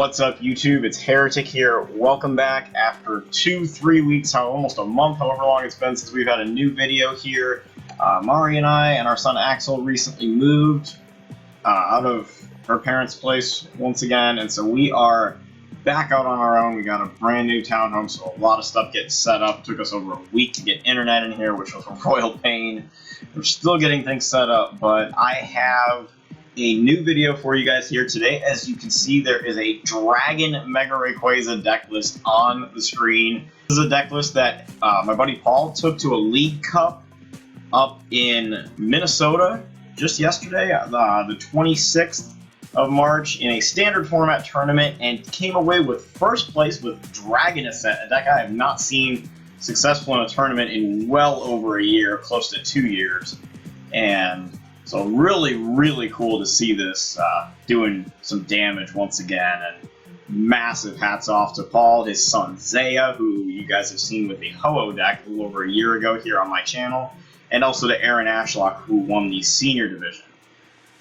What's up, YouTube? It's Heretic here. Welcome back after 2-3 weeks, almost a month, however long it's been since we've had a new video here. Mari and I and our son Axel recently moved out of her parents' place once again, and so we are back out on our own. We got a brand new townhome, so a lot of stuff getting set up. It took us over a week to get internet in here, which was a royal pain. We're still getting things set up, but I have a new video for you guys here today. As you can see, there is a Dragon Mega Rayquaza deck list on the screen. This is a deck list that my buddy Paul took to a League Cup up in Minnesota just yesterday, the 26th of March, in a standard format tournament, and came away with first place with Dragon Ascent, a deck I have not seen successful in a tournament in well over a year, close to 2 years. And so really cool to see this doing some damage once again, and massive hats off to Paul, his son Zaya, who you guys have seen with the Ho-Oh deck a little over a year ago here on my channel, and also to Aaron Ashlock, who won the senior division.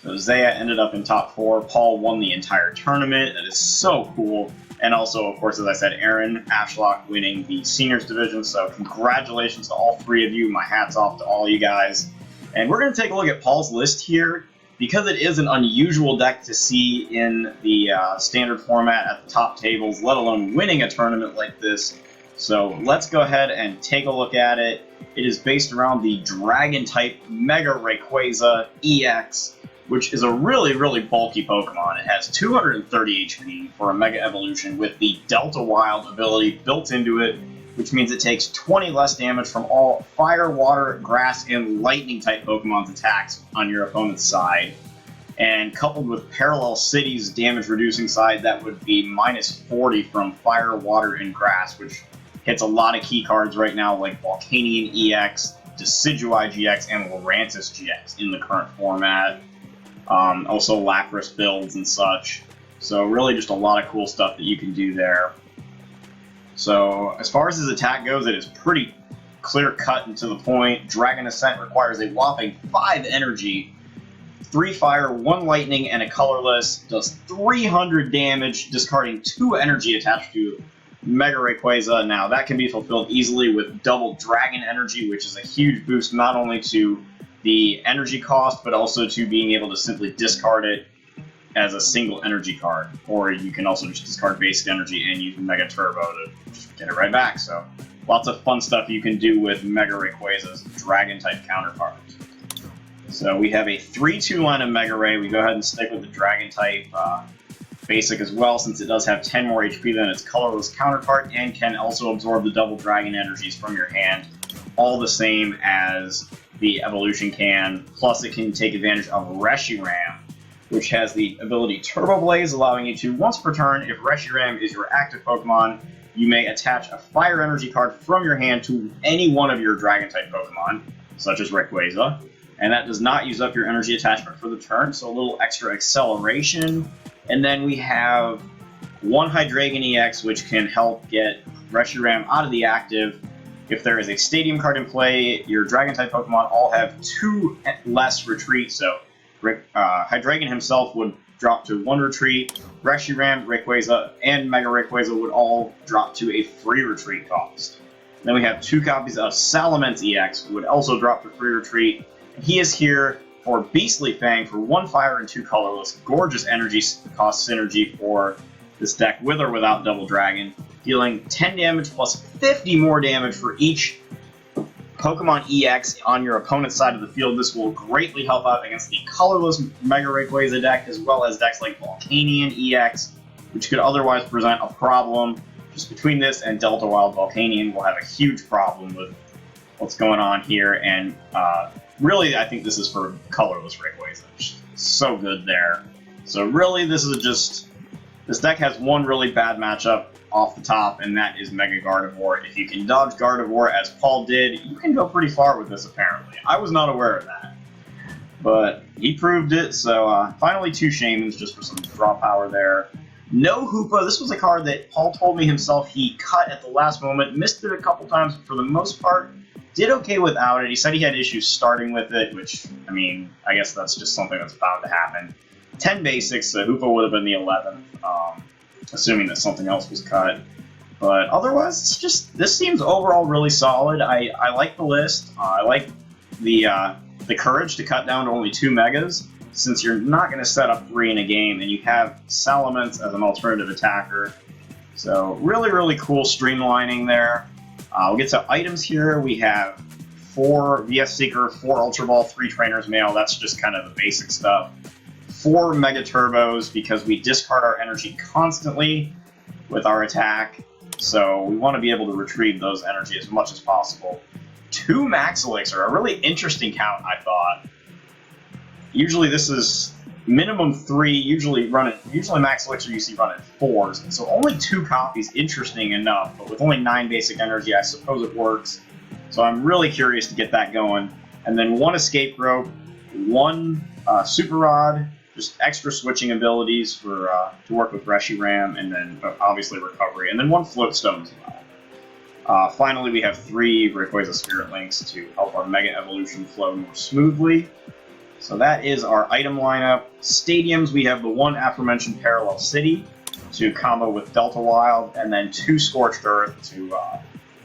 So Zaya ended up in top 4, Paul won the entire tournament. That is so cool. And also, of course, as I said, Aaron Ashlock winning the seniors division, so congratulations to all three of you. My hat's off to all you guys. And we're going to take a look at Paul's list here, because it is an unusual deck to see in the standard format at the top tables, let alone winning a tournament like this. So let's go ahead and take a look at it. It is based around the Dragon-type Mega Rayquaza-EX, which is a really bulky Pokemon. It has 230 HP for a Mega Evolution with the Delta Wild ability built into it, which means it takes 20 less damage from all Fire, Water, Grass, and Lightning-type Pokemon's attacks on your opponent's side. And coupled with Parallel City's damage-reducing side, that would be minus 40 from Fire, Water, and Grass, which hits a lot of key cards right now, like Volcanion EX, Decidueye GX, and Lurantis GX in the current format. Also Lapras builds and such. So really just a lot of cool stuff that you can do there. So as far as his attack goes, it is pretty clear-cut and to the point. Dragon Ascent requires a whopping 5 energy, 3 fire, 1 lightning, and a colorless. Does 300 damage, discarding 2 energy attached to Mega Rayquaza. Now that can be fulfilled easily with double Dragon Energy, which is a huge boost not only to the energy cost, but also to being able to simply discard it as a single energy card, or you can also just discard basic energy and use Mega Turbo to just get it right back. So lots of fun stuff you can do with Mega Rayquaza's Dragon-type counterpart. So we have a 3-2 line of Mega Ray. We go ahead and stick with the Dragon-type basic as well, since it does have 10 more HP than its colorless counterpart and can also absorb the double Dragon energies from your hand, all the same as the evolution can. Plus it can take advantage of Reshiram, which has the ability Turbo Blaze, allowing you to, once per turn, if Reshiram is your active Pokemon, you may attach a Fire Energy card from your hand to any one of your Dragon-type Pokemon, such as Rayquaza, and that does not use up your energy attachment for the turn, so a little extra acceleration. And then we have 1 Hydreigon-EX, which can help get Reshiram out of the active. If there is a Stadium card in play, your Dragon-type Pokemon all have 2 less retreat, so Hydreigon himself would drop to 1 retreat, Reshiram, Rayquaza, and Mega Rayquaza would all drop to a 3 retreat cost. Then we have 2 copies of Salamence-EX, who would also drop to 3 retreat. He is here for Beastly Fang for 1 fire and 2 colorless. Gorgeous energy cost synergy for this deck, with or without Double Dragon, dealing 10 damage plus 50 more damage for each Pokemon EX on your opponent's side of the field. This will greatly help out against the colorless Mega Rayquaza deck, as well as decks like Volcanion EX, which could otherwise present a problem. Just between this and Delta Wild Volcanion, we'll have a huge problem with what's going on here, and really I think this is for colorless Rayquaza. So good there. So really this deck has one really bad matchup off the top, and that is Mega Gardevoir. If you can dodge Gardevoir, as Paul did, you can go pretty far with this, apparently. I was not aware of that, but he proved it. So finally 2 Shaymins, just for some draw power there. No Hoopa. This was a card that Paul told me himself he cut at the last moment, missed it a couple times, but for the most part did okay without it. He said he had issues starting with it, which, I mean, I guess that's just something that's bound to happen. 10 basics, so Hoopa would have been the 11th. assuming that something else was cut. But otherwise, it's just, this seems overall really solid. I like the list. I like the courage to cut down to only 2 megas, since you're not going to set up 3 in a game, and you have Salamence as an alternative attacker. So really, really cool streamlining there. We'll get to items here. We have 4 VS Seeker, 4 Ultra Ball, 3 Trainer's Mail. That's just kind of the basic stuff. 4 Mega Turbos, because we discard our energy constantly with our attack. So we want to be able to retrieve those energy as much as possible. 2 Max Elixir, a really interesting count, I thought. Usually this is minimum 3, usually Max Elixir you see run at 4s, and so only 2 copies, interesting enough, but with only 9 basic energy, I suppose it works. So I'm really curious to get that going. And then 1 Escape Rope, 1 Super Rod, just extra switching abilities for to work with Reshiram, and then obviously Recovery, and then 1 Float Stone as well. Finally, we have 3 Rayquaza Spirit Links to help our Mega Evolution flow more smoothly. So that is our item lineup. Stadiums, we have the 1 aforementioned Parallel City to combo with Delta Wild, and then 2 Scorched Earth to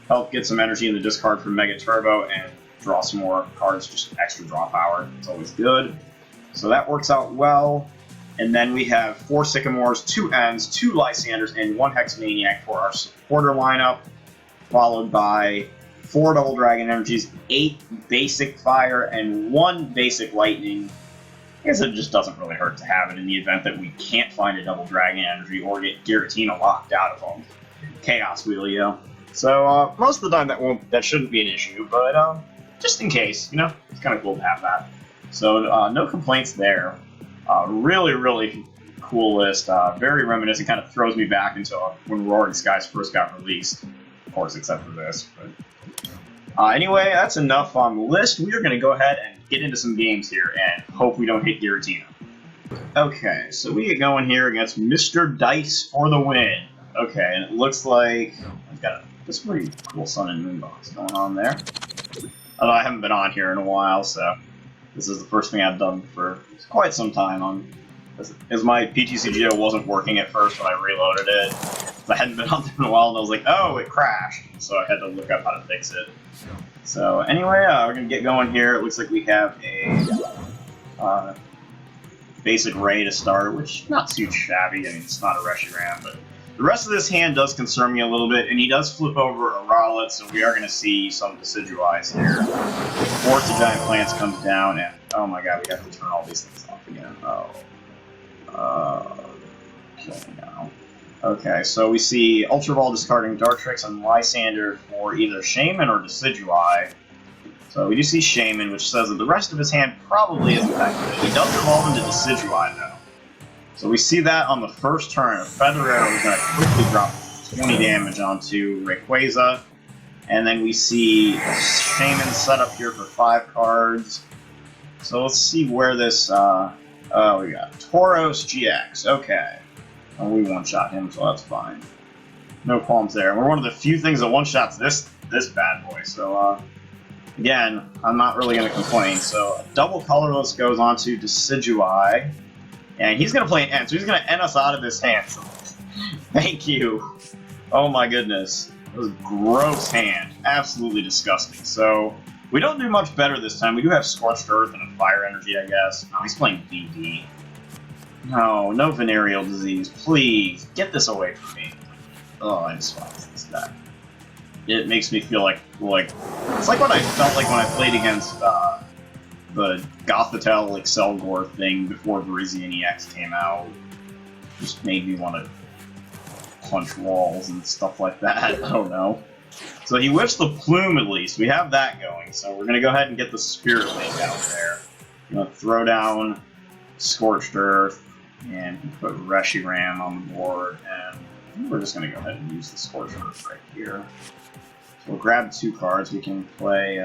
help get some energy in the discard for Mega Turbo and draw some more cards, just extra draw power. It's always good. So that works out well. And then we have 4 Sycamores, 2 Ends, 2 Lysandres, and 1 Hex Maniac for our supporter lineup, followed by 4 Double Dragon Energies, 8 Basic Fire, and 1 Basic Lightning. I guess it just doesn't really hurt to have it in the event that we can't find a Double Dragon Energy or get Giratina locked out of them. Chaos Wheelio. So most of the time that shouldn't be an issue, but just in case, you know, it's kind of cool to have that. So no complaints there. Really, really cool list. Very reminiscent. Kind of throws me back into when Roaring Skies first got released. Of course, except for this. But anyway, that's enough on the list. We are going to go ahead and get into some games here and hope we don't hit Giratina. Okay, so we get going here against Mr. Dice for the win. Okay, and it looks like I've got this pretty cool Sun and Moon box going on there. Although I haven't been on here in a while, so this is the first thing I've done for quite some time. As my PTCGO wasn't working at first when I reloaded it. I hadn't been on there in a while, and I was like, oh, it crashed. So I had to look up how to fix it. So anyway, we're going to get going here. It looks like we have a basic Ray to start, which not too shabby. I mean, it's not a Reshiram, but the rest of this hand does concern me a little bit, and he does flip over a Rowlet, so we are going to see some Decidueyes here. Force of Giant Plants comes down, and oh my god, we have to turn all these things off again. Okay, now. Okay, so we see Ultra Ball discarding Dartrix and Lysandre for either Shaymin or Decidueye. So we do see Shaymin, which says that the rest of his hand probably isn't that good. He does evolve into Decidueye, though. So we see that on the first turn. Feather Arrow is going to quickly drop 20 damage onto Rayquaza. And then we see Shaymin set up here for 5 cards. So let's see where this... oh, we got Tauros GX. Okay. Well, we one-shot him, so that's fine. No qualms there. We're one of the few things that one-shots this bad boy. So, again, I'm not really going to complain. So, double colorless goes onto Decidueye. And he's going to play an end, so he's going to end us out of this hand. So, thank you. Oh my goodness. That was a gross hand. Absolutely disgusting. So, we don't do much better this time. We do have Scorched Earth and a Fire Energy, I guess. Oh, he's playing VD. No, no venereal disease. Please, get this away from me. Oh, I despise this guy. It makes me feel like it's like what I felt like when I played against the Gothitelle Excelgor thing before Virizion EX came out. Just made me want to punch walls and stuff like that. I don't know. So he whips the Plume at least. We have that going. So we're gonna go ahead and get the Spirit Link out there. I'm gonna throw down Scorched Earth and put Reshiram on the board, and we're just going to go ahead and use the Scorched Earth right here. So we'll grab 2 cards. We can play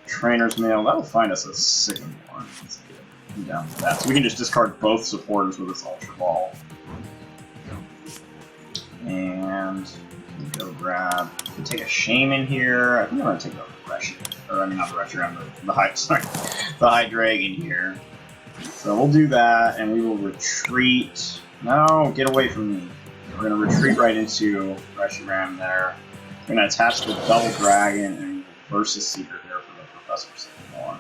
Trainer's Mail. That'll find us a Sycamore. Let's get down to that. So we can just discard both supporters with this Ultra Ball. And we can go grab... We can take a Shaymin here. I think I'm going to take a Reshiram. Or, I mean, not the Reshiram, the Hydreigon here. So we'll do that, and we will retreat No, get away from me. We're gonna retreat right into Reshiram there. We're gonna attach the Double Dragon and Versus Seeker here for the Professor Sycamore.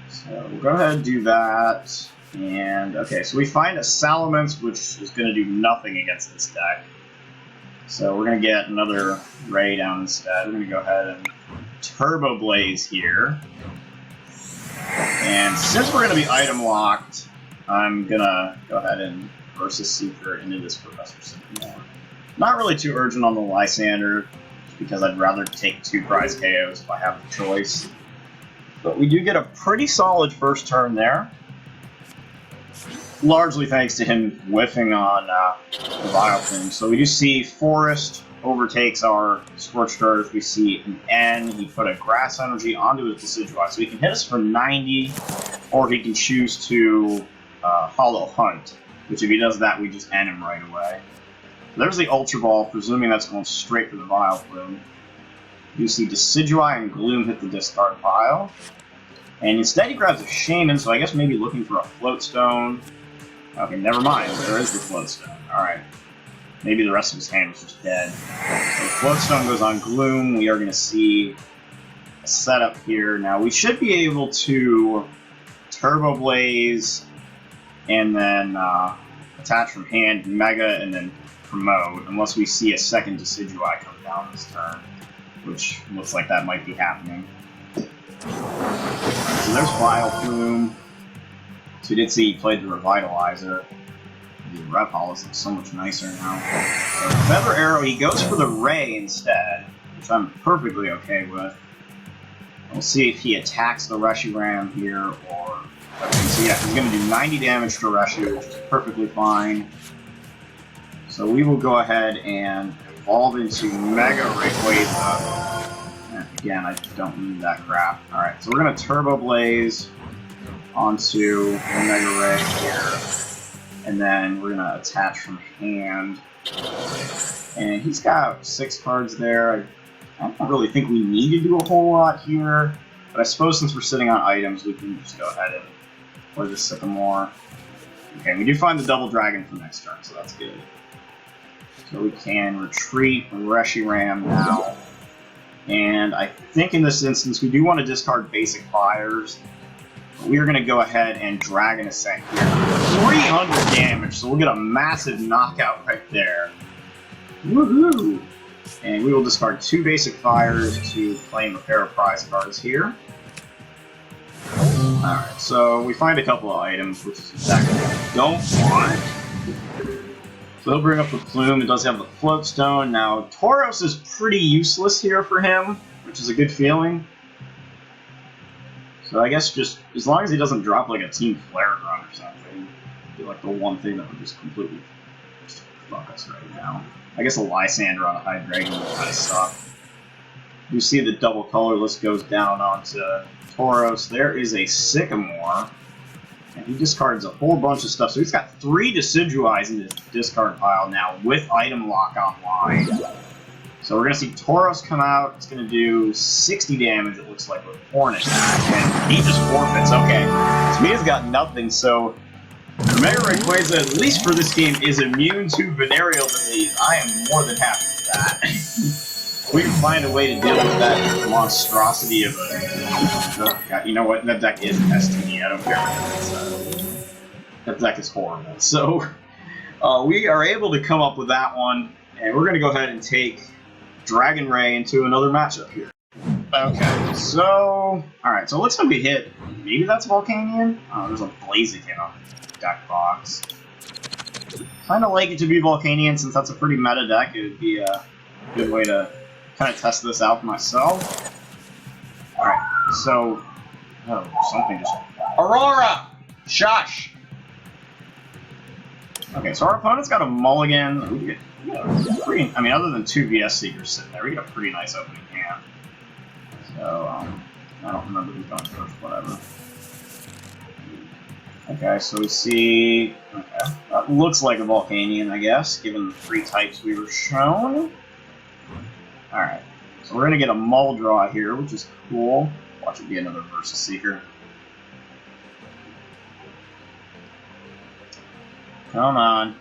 So we'll go ahead and do that. And okay, so we find a Salamence, which is gonna do nothing against this deck. So we're gonna get another Ray down instead. We're gonna go ahead and Turbo Blaze here. And since we're gonna be item locked, I'm gonna go ahead and Versus Seeker into this Professor Sycamore. Not really too urgent on the Lysandre, because I'd rather take 2 prize KOs if I have the choice. But we do get a pretty solid first turn there. Largely thanks to him whiffing on the Vile Plume. So we do see Forest overtakes our Scorched Earth. We see an N. He put a Grass Energy onto his Decidueye. So he can hit us for 90, or he can choose to Hollow Hunt, which if he does that, we just end him right away. So there's the Ultra Ball, presuming that's going straight for the Vile Plume. You see Decidueye and Gloom hit the discard pile. And instead he grabs a Shaymin, so I guess maybe looking for a Float Stone. Okay, never mind, there is the Float Stone. Alright. Maybe the rest of his hand was just dead. So Float Stone goes on Gloom. We are going to see a setup here. Now we should be able to Turbo Blaze and then attach from hand, Mega, and then Promote, unless we see a second Decidueye come down this turn, which looks like that might be happening. Right, so there's Vile Plume. So we did see he played the Revitalizer. The Rep Hollows look so much nicer now. So Feather Arrow, he goes for the Ray instead, which I'm perfectly okay with. We'll see if he attacks the Reshiram here, or... Okay, so yeah, he's going to do 90 damage to Reshu, which is perfectly fine. So we will go ahead and evolve into Mega Rayquaza. Again, I don't need that crap. Alright, so we're going to Turbo Blaze onto the Mega Ray here. And then we're going to attach from hand. And he's got 6 cards there. I don't really think we need to do a whole lot here. But I suppose since we're sitting on items, we can just go ahead and play the Sycamore. Okay, we do find the Double Dragon for next turn, so that's good. So we can retreat Reshiram now. And I think in this instance, we do want to discard basic fires. But we are going to go ahead and Dragon Ascent here. 300 damage, so we'll get a massive knockout right there. Woohoo! And we will discard 2 basic fires to claim a pair of prize cards here. Alright, so we find a couple of items, which is exactly what we don't want. So he'll bring up the Plume. It does have the Float Stone. Now, Tauros is pretty useless here for him, which is a good feeling. So I guess just, as long as he doesn't drop like a Team Flare Run or something, it'd be like the one thing that would just completely fuck us right now. I guess a Lysandre on a Hydreigon would kind of suck. You see the double colorless goes down onto Tauros. There is a Sycamore. And he discards a whole bunch of stuff. So he's got 3 Decidueyes in his discard pile now with item lock online. So we're going to see Tauros come out. It's going to do 60 damage, it looks like, with Horn attack. And he just forfeits. Okay, so he has got nothing. So Mega Rayquaza, at least for this game, is immune to Venereal Disease. I am more than happy with that. We can find a way to deal with that monstrosity of a... Oh, God, you know what? That deck is STD. I don't care what it is. That deck is horrible. So, we are able to come up with that one, and we're going to go ahead and take Dragon Ray into another matchup here. Okay, so... Alright, so let's we hit... Maybe that's Volcanion? Oh, there's a Blaziken on the deck box. Kind of like it to be Volcanion, since that's a pretty meta deck. It would be a good way to kind of test this out myself. Alright, so... Oh, something just... Aurora! Shush! Okay, so our opponent's got a mulligan. We get a pretty... I mean, other than 2 VS Seekers sitting there, we get a pretty nice opening hand. So, I don't remember who's going first, whatever. Okay, so we see... Okay, that looks like a Volcanion, I guess, given the 3 types we were shown. Alright, so we're going to get a Mull draw here, which is cool. Watch it be another Versus Seeker. Come on.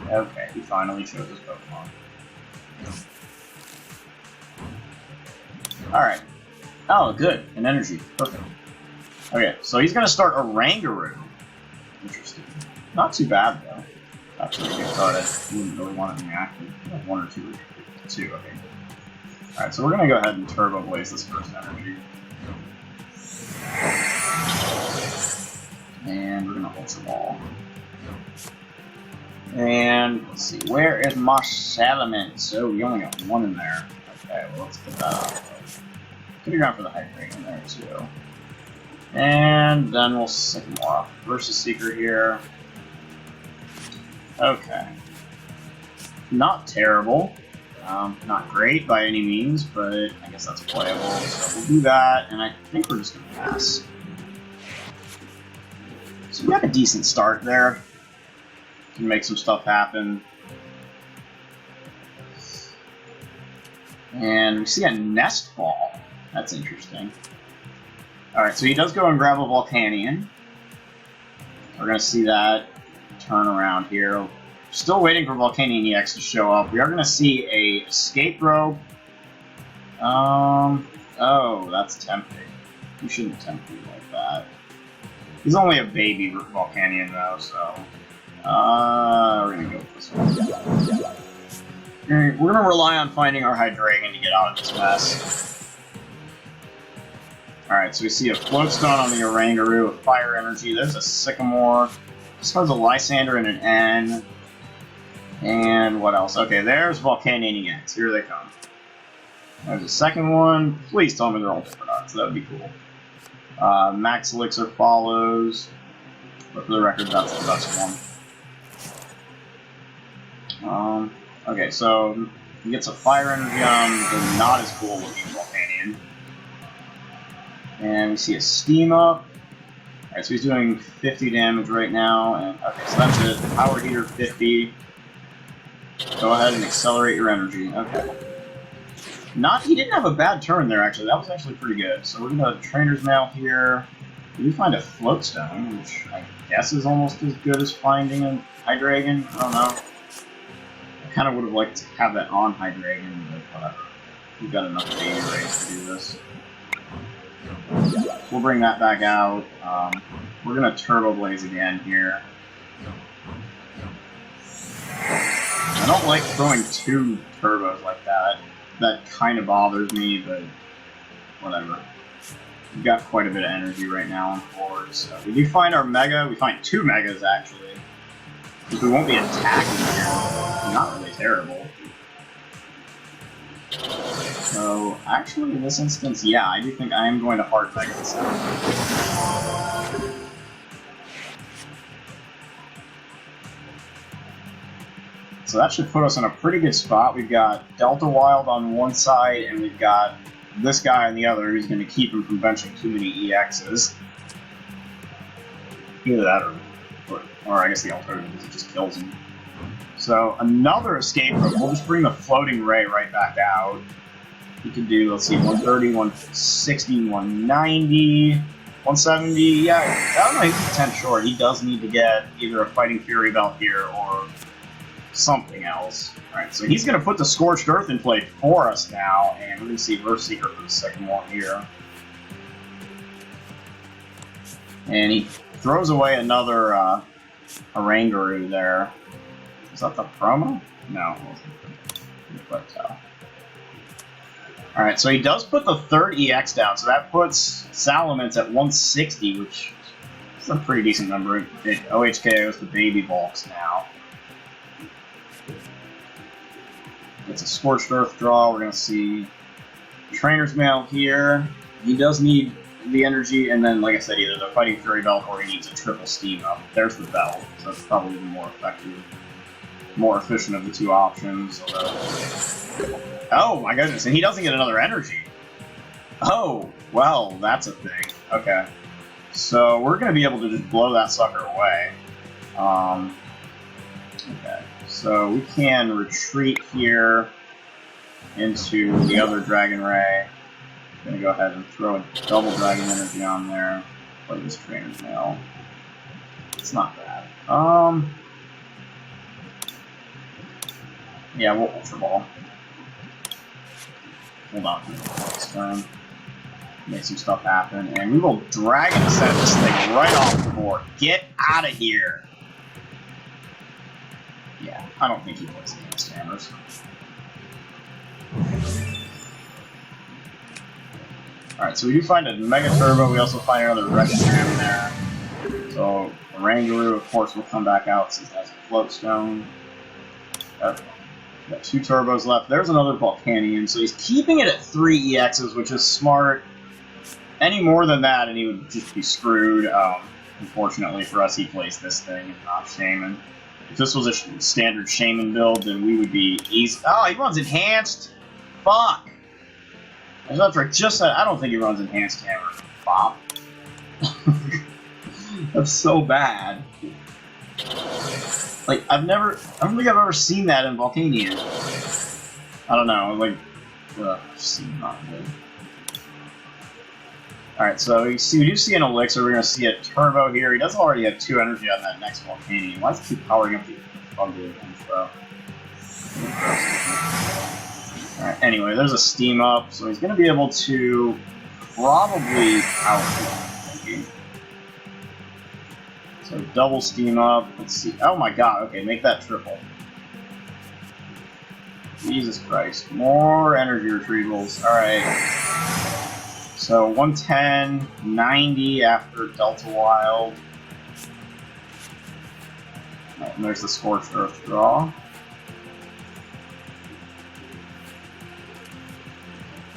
Okay, he finally chose his Pokemon. Alright. Oh, good. An energy. Perfect. Okay, so he's gonna start Oranguru. Interesting. Not too bad, though. That's a pretty good card. I wouldn't really want it in reactive. One or two. Two, okay. Alright, so we're gonna go ahead and Turbo Blaze this first energy. And we're gonna Ultra Ball. And let's see, where is my Salamence? So we only got one in there. Okay, well let's get that out. Could be around for the Hydreigon in there too. And then we'll Sycamore off. Versus Seeker here. Okay. Not terrible. Not great by any means, but I guess that's playable. So we'll do that, and I think we're just gonna pass. So we got a decent start there. Can make some stuff happen. And we see a Nest Ball. That's interesting. Alright, so he does go and grab a Volcanion. We're going to see that turn around here. Still waiting for Volcanion EX to show up. We are going to see a Escape Rope. Oh, that's tempting. You shouldn't tempt me like that. He's only a baby Volcanion though, so... we're gonna go with this one. We're gonna rely on finding our Hydreigon to get out of this mess. Alright, so we see a Floatstone on the Oranguru with Fire Energy. There's a Sycamore. This one's a Lysandre and an N. And what else? Okay, there's Volcanion EX. Here they come. There's a second one. Please tell me they're all different arts. That would be cool. Max Elixir follows. But for the record, that's the best one. Okay, so he gets a Fire Energy on the not as cool looking Volcanion. And we see a Steam Up. Alright, so he's doing 50 damage right now. And okay, so that's it. Power Heater 50. Go ahead and accelerate your energy. Okay. He didn't have a bad turn there, actually. That was actually pretty good. So we're gonna Trainer's Mail here. We find a Floatstone, which I guess is almost as good as finding a Hydreigon. I don't know. I kind of would have liked to have that on Hydreigon, but whatever. We've got enough baby rays to do this. We'll bring that back out. We're gonna Turbo Blaze again here. I don't like throwing two turbos like that. That kind of bothers me, but whatever. We've got quite a bit of energy right now on board, so we do find our Mega. We find two Megas, actually. Because we won't be attacking here. Not really terrible. So, actually, in this instance, yeah, I do think I am going to hard Mega this out. So that should put us in a pretty good spot. We've got Delta Wild on one side, and we've got this guy on the other who's going to keep him from benching too many EXs. Either that or I guess the alternative is it just kills him. So another Escape Rope. We'll just bring the Floating Ray right back out. He can do, let's see, 130, 160, 190, 170. Yeah, I don't know, he's 10 short. He does need to get either a Fighting Fury Belt here or something else. Alright, so he's going to put the Scorched Earth in play for us now, and we're going to see Verse Seeker for the second one here. And he throws away another Oranguru there. Is that the promo? No, it wasn't. But, alright, so he does put the third EX down, so that puts Salamence at 160, which is a pretty decent number. It OHKOs the baby bulks now. It's a Scorched Earth draw. We're going to see Trainer's Mail here. He does need the energy, and then, like I said, either the Fighting Fury Belt or he needs a triple Steam Up. There's the Belt, so that's probably the more effective, more efficient of the two options. Oh my goodness, and he doesn't get another energy. Oh, well, that's a thing. Okay. So we're going to be able to just blow that sucker away. Okay. So we can retreat here into the other Dragon Ray. I'm gonna go ahead and throw a double Dragon Energy on there. Play this Trainer's Mail. It's not bad. Yeah, we'll Ultra Ball. Hold on for the next turn. Make some stuff happen, and we will Dragon Set this thing right off the board. Get out of here! Yeah, I don't think he plays against Hammers. Alright, so we do find a Mega Turbo, we also find another Reshiram there. So, Rangaroo, of course, will come back out since that's a Float Stone. Got 2 Turbos left. There's another Volcanion, so he's keeping it at 3 EXs, which is smart. Any more than that, and he would just be screwed. Unfortunately for us, he plays this thing and not Shaymin. If this was a standard Shaymin build, then we would be easy. Oh, he runs Enhanced? Fuck! That's right, just that. I don't think he runs Enhanced Hammer. Bop. That's so bad. Like, I don't think I've ever seen that in Volcanion. I don't know, like, just not good. Alright, so you see, we do see an Elixir, we're going to see a Turbo here. He does already have 2 energy on that next Volcanion. Why does he keep powering up the ugly intro? Alright, anyway, there's a Steam Up, so he's going to be able to probably power it, so double Steam Up, let's see. Oh my god, okay, make that triple. Jesus Christ, more energy retrievals, alright. So 110, 90 after Delta Wild. Oh, and there's the Scorched Earth draw.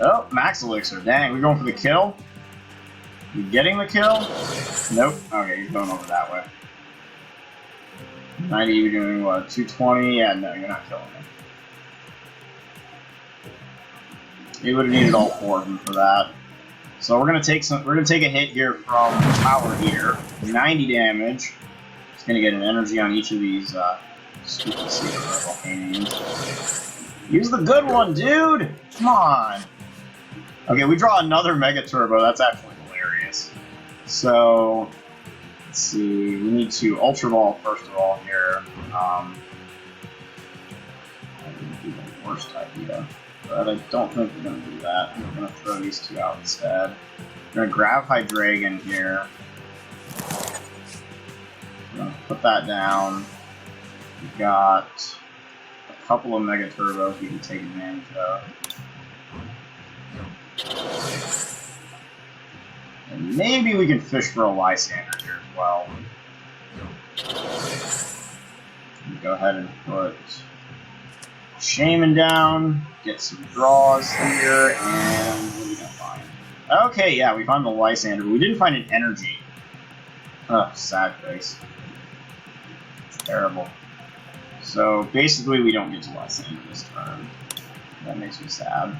Oh, Max Elixir. Dang, we going for the kill? You getting the kill? Nope. Okay, he's going over that way. 90, you're doing what? 220? Yeah, no, you're not killing him. He would have needed all 4 of them for that. So we're gonna take a hit here from Power Heater. 90 damage. Just gonna get an energy on each of these stupid secret Volcanions. Use the good one, dude! Come on! Okay, we draw another Mega Turbo, that's actually hilarious. So let's see, we need to Ultra Ball first of all here. I'm gonna do the worst idea. But I don't think we're going to do that. We're going to throw these 2 out instead. We're going to grab Hydreigon here. We're going to put that down. We've got a couple of Mega Turbos we can take advantage of. And maybe we can fish for a Lysandre here as well. Go ahead and put Shaymin down, get some draws here, and what are we gonna find? Okay, yeah, we found the Lysandre, but we didn't find an energy. Ugh, sad face. It's terrible. So basically, we don't get to Lysandre this turn. That makes me sad.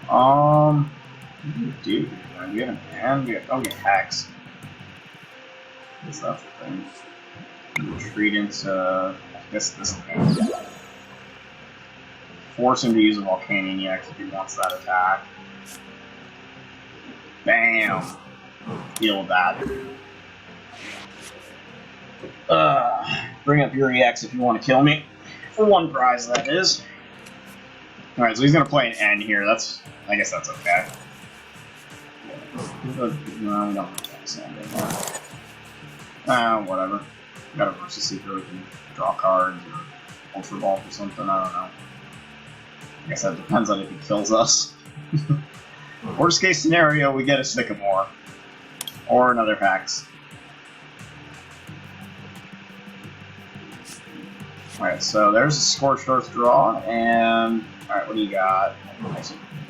What do we do? Do we have an hand? We have Hex. I guess that's the thing. Retreat into, I guess this thing. Force him to use a Volcanion EX if he wants that attack. Bam! Deal with that. Bring up your EX if you want to kill me. For 1 prize, that is. Alright, so he's gonna play an N here. I guess that's okay. No, we don't have to anymore. Whatever. We got a Versus Seeker, we can draw cards or Ultra Ball for something, I don't know. I guess that depends on if he kills us. Worst case scenario, we get a Sycamore. Or another Hex. Alright, so there's a Scorched Earth draw, and... Alright, what do you got?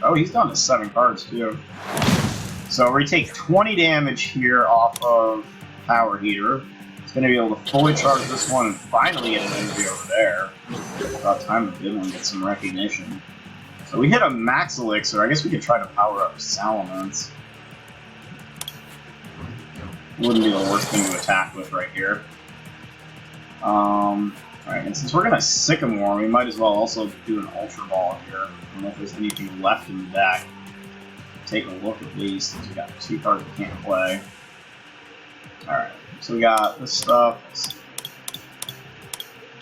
Oh, he's down to 7 cards, too. So we take 20 damage here off of Power Heater. It's going to be able to fully charge this one and finally get an energy over there. About time to do and get some recognition. So we hit a Max Elixir. I guess we could try to power up Salamence. Wouldn't be the worst thing to attack with right here. Alright, and since we're gonna Sycamore, we might as well also do an Ultra Ball here. I don't know if there's anything left in the deck. Take a look at least, since we got 2 cards we can't play. Alright, so we got this stuff.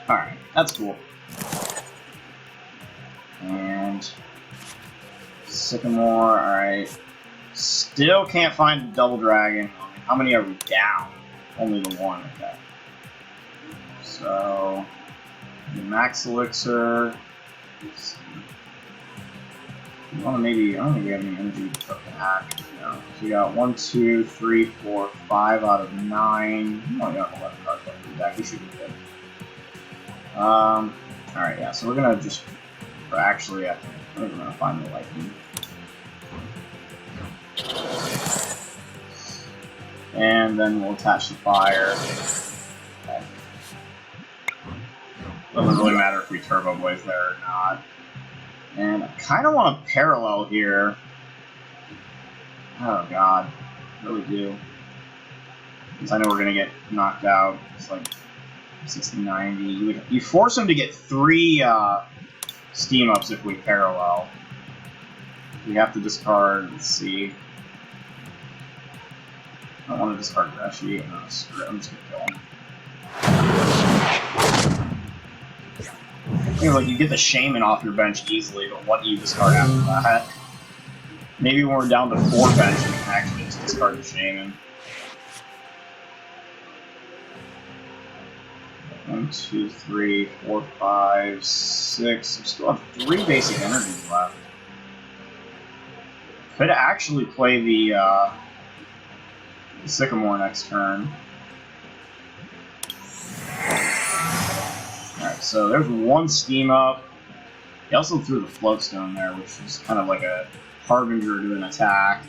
Alright, that's cool. And Sycamore, alright. Still can't find the Double Dragon. How many are we down? Only the 1, okay. So, Max Elixir. We want to maybe, I don't think we have any energy to put back. No. So we got 1, 2, 3, 4, 5 out of 9. We only got 11 cards left in the deck. We should be good. Alright, yeah, so we're gonna just, or actually, I think we're gonna find the lightning. And then we'll attach the fire. Okay. Doesn't really matter if we Turbo Blaze there or not. And I kind of want to parallel here. Oh god, I really do. Because I know we're going to get knocked out. It's like 60-90. You force him to get 3 steam ups if we parallel. We have to discard, let's see. I don't want to discard Reshi. No, screw it. I'm just going to kill him. You know, like, you get the Shaymin off your bench easily, but what do you discard after that? Maybe when we're down to 4 bench, we can actually just discard the Shaymin. 1, 2, 3, 4, 5, 6. We still have 3 basic energies left. Could actually play the Sycamore next turn. Alright, so there's 1 steam up. He also threw the Floatstone there, which is kind of like a harbinger to an attack.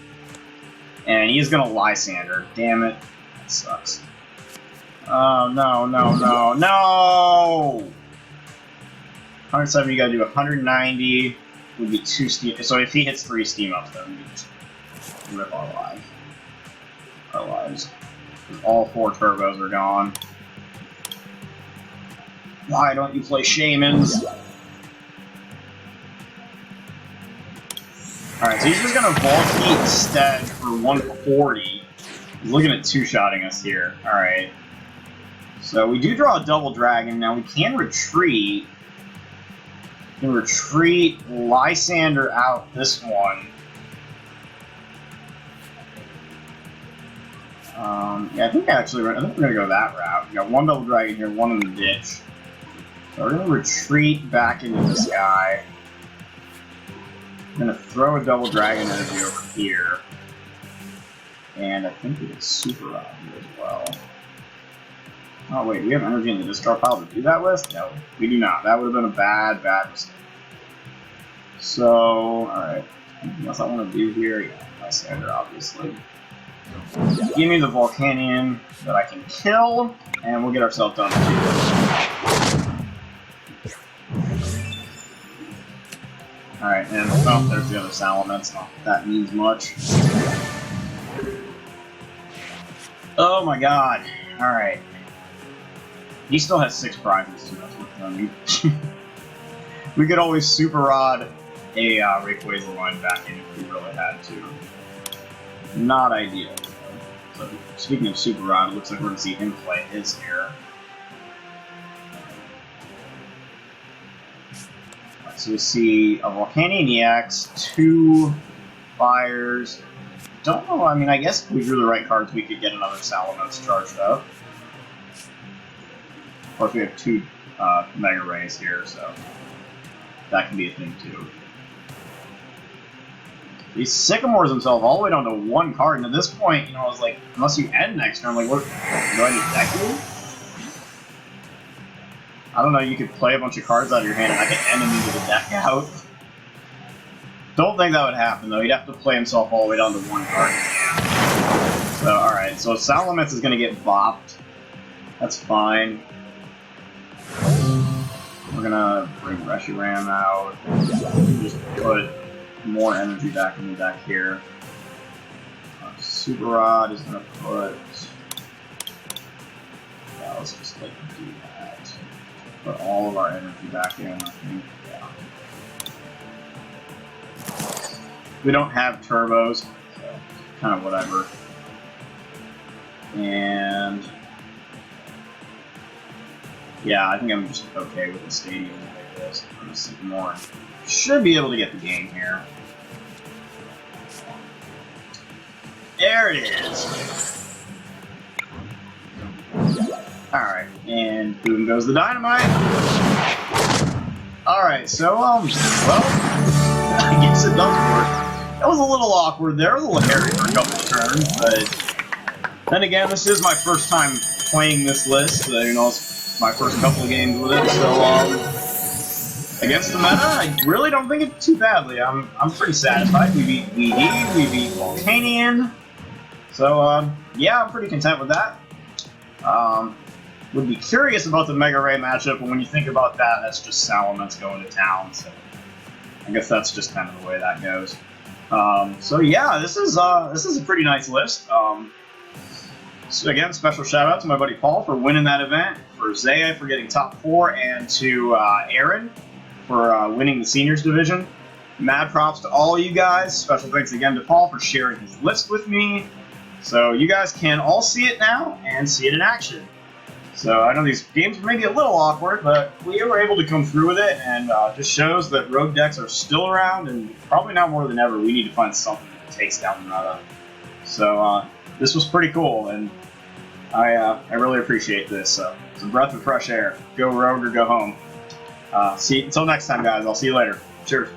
And he's gonna Lysandre. Damn it. That sucks. Oh, no, no, no, no! 170, you gotta do 190. Would be 2 steam. So if he hits 3 steam ups, then we just rip our lives. Our lives. All 4 turbos are gone. Why don't you play Shaymins? Alright, so he's just gonna Volcanion instead for 140. He's looking at 2-shotting us here. Alright. So we do draw a Double Dragon. Now we can retreat. We can retreat, Lysandre out this one. Yeah, I think we're gonna go that route. We got 1 Double Dragon here, 1 in the ditch. So we're gonna retreat back into this guy. I'm gonna throw a Double Dragon energy over here. And I think we get Super Rod here as well. Oh wait, we have energy in the discard pile to do that with? No, we do not. That would have been a bad mistake. So, alright. Anything else I want to do here? Yeah, Lysandre, obviously. Give me the Volcanion that I can kill, and we'll get ourselves done. Alright, and oh, there's the other Salamence. Not that that means much. Oh my god. Alright. He still has 6 prizes too, that's what I mean. We could always Super Rod a Rayquaza line back in if we really had to. Not ideal. So, speaking of Super Rod, it looks like we're going to see him play his here. Right, so we see a Volcanion EX, 2 fires. Don't know, I mean, I guess if we drew the right cards, we could get another Salamence charged up. Of course, we have 2 Mega Rays here, so that can be a thing too. He Sycamores himself all the way down to 1 card, and at this point, you know, I was like, unless you end next turn, like, what, do I need deck you? I don't know, you could play a bunch of cards out of your hand and I could end him into the deck out. Don't think that would happen, though. He'd have to play himself all the way down to 1 card. So, alright, so Salamence is going to get bopped. That's fine. We're going to bring Reshiram out. Just put more energy back in the deck here. Super Rod is going to put... Yeah, let's just let him do that. Put all of our energy back in, I think. Yeah. We don't have turbos, so kind of whatever. And yeah, I think I'm just okay with the stadium like this. I'm just Sycamore. Should be able to get the game here. There it is. Alright, and boom goes the dynamite. Alright, so, well, I guess it does work. That was a little awkward there, a little hairy for a couple of turns, but then again, this is my first time playing this list. You know, it's my first couple of games with it, so, against the meta, I really don't think it's too badly. I'm pretty satisfied. We beat VD, we beat Volcanion. So, yeah, I'm pretty content with that. Would be curious about the Mega Ray matchup, but when you think about that, that's just Salamence going to town, so I guess that's just kind of the way that goes. So yeah, this is a pretty nice list. So again, special shout out to my buddy Paul for winning that event, for Zaya for getting top 4, and to Aaron for winning the seniors division. Mad props to all you guys. Special thanks again to Paul for sharing his list with me. So you guys can all see it now and see it in action. So I know these games were maybe a little awkward, but we were able to come through with it, and just shows that rogue decks are still around, and probably now more than ever we need to find something that takes down the meta. So this was pretty cool, and I really appreciate this. So it's a breath of fresh air. Go rogue or go home. Until next time, guys. I'll see you later. Cheers.